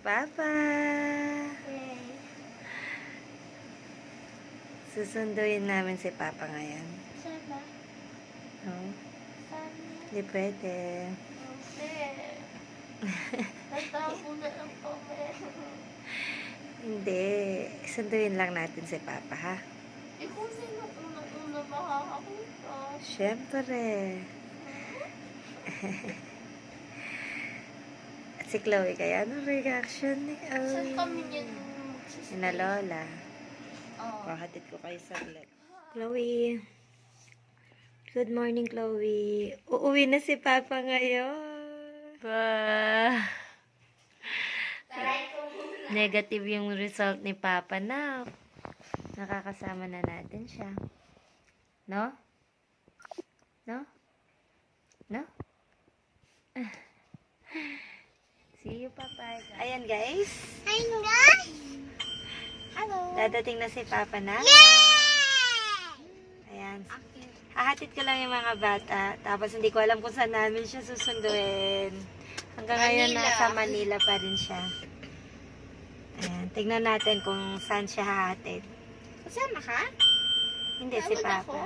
Papa. Susunduin namin si Papa ngayon. Sana. No? Sana. Hindi pwede. Okay. Tatapo na lang kami. Hindi. Sunduin lang natin si Papa, ha? Eh kung sino unang-una makakapunta? Siyempre. At si Chloe, kaya ano reaction ni Saan kami niyan Ina Lola. Oh. Pahatid ko kayo saglit. Chloe. Good morning, Chloe. Uuwi na si Papa ngayon. Ba. Negative yung result ni Papa na. Nakakasama na natin siya. No? No? No? See you, Papa. Ayan, guys. Hi, guys! Hello! Dadating na si Papa na. Ayan. Hahatid ko lang yung mga bata. Tapos hindi ko alam kung saan namin siya susunduin. Hanggang ngayon nasa Manila pa rin siya. Ayan. Tignan natin kung saan siya hahatid. Kasama ka? Hindi, si Tawag Papa. ako?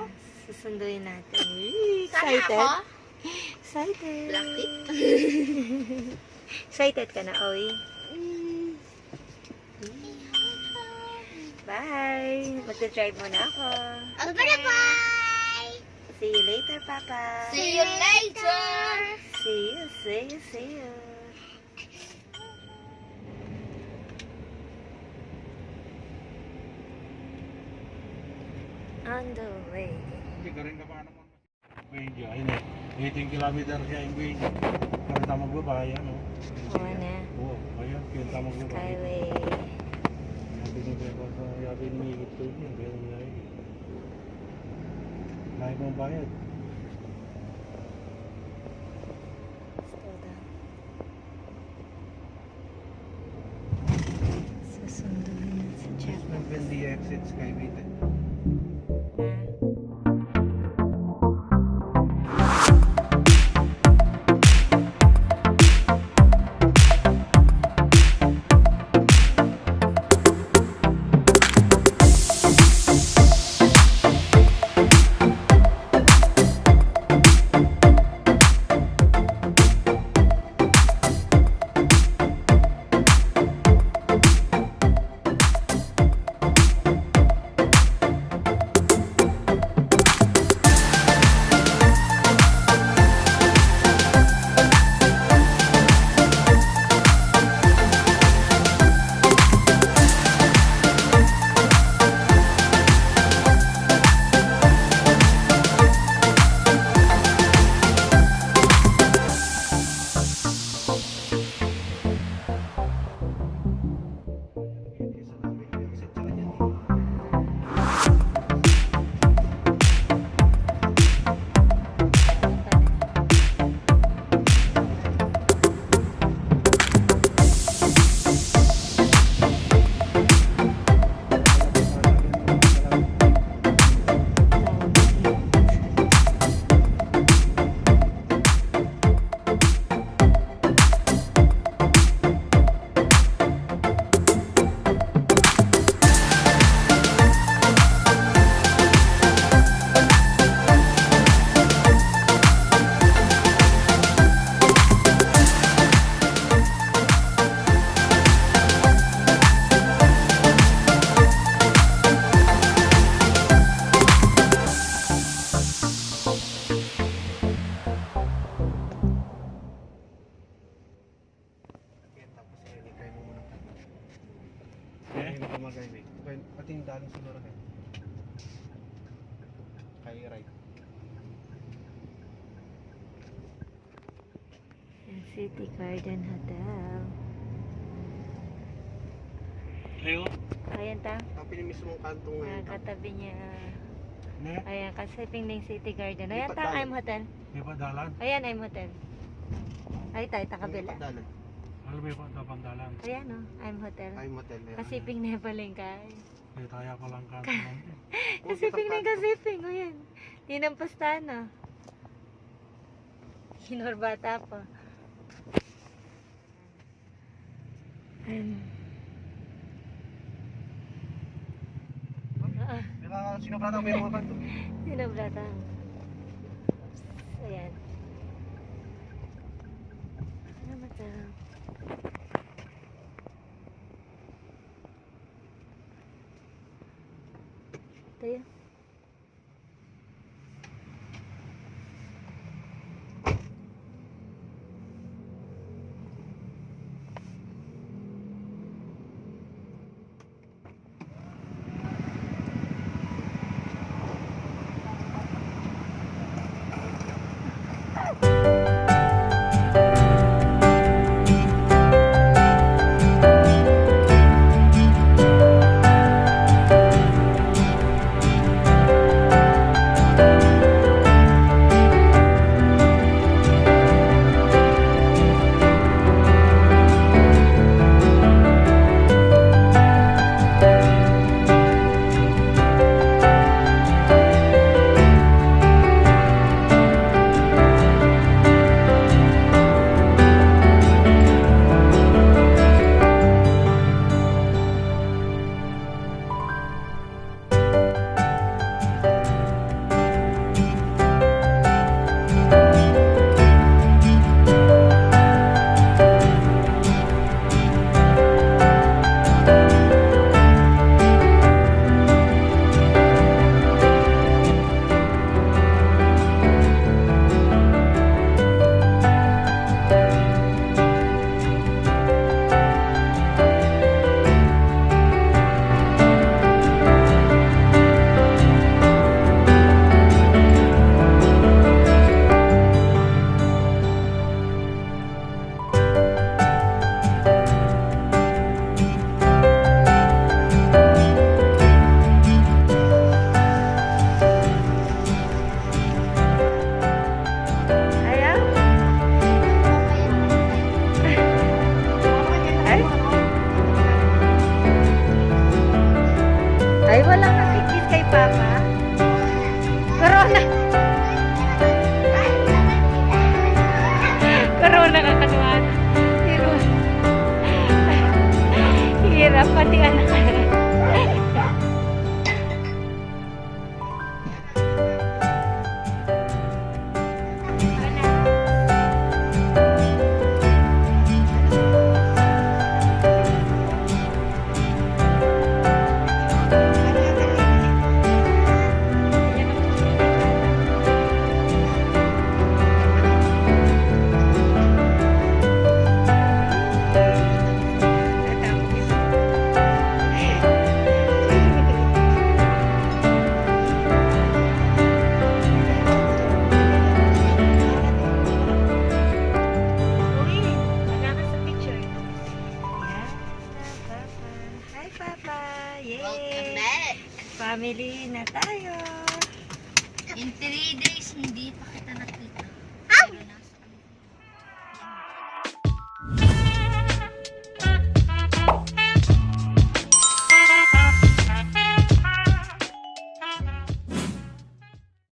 Susunduin natin. Sama Excited? ako? Excited. Blackpink? Excited ka na, Oy? Bye! Magdadrive muna ako. Okay. Bye! See you later, Papa. See you later! See you, see you, see you. On the way. Hindi ka rin ka pa naman. Benjo, ayun eh. 18 kilometer siya yung Benjo. Para tayo magbabay, ano? Oo na. Oo, ayun. Kaya tayo magbabay. Skyway. Sabi ni Beko sa yabi ni Migit to yun. Kaya nang yabi. Lahat mong bayad. Slow down. Susunduin na sa Just Japan. when the exit Skyway. Pati yung daling siguro kayo. Kay right. City Garden Hotel. Ayo. Ayan ta. Tapi yung mismong kantong ngayon. Katabi niya. Ne? Ayan, kasiping ng City Garden. Ayan Lipat ta, dalan. I'm Hotel. Di ba dalan? Ayan, I'm Hotel. Ay, tayo, takabila. Dalan. Alam mo yung pandalan. Ayan o, I'm Hotel. Ay motel na yan. Kasiping na balengkay. Kaya tayo palang kantong. Kasiping na kasiping. O yan. Tinampasta na. Kinorbata pa. Ayan. Sinobrata may mga kanto. Sinabratang. Ayan. Ano ba ito? Ito yun. Ayan. Ay. Ay, walang nakikis kay Papa. Corona. Corona kakatuan. Hirap pati anak. Hi, Papa. Yay! Welcome back. Family na tayo. In 3 days, hindi pa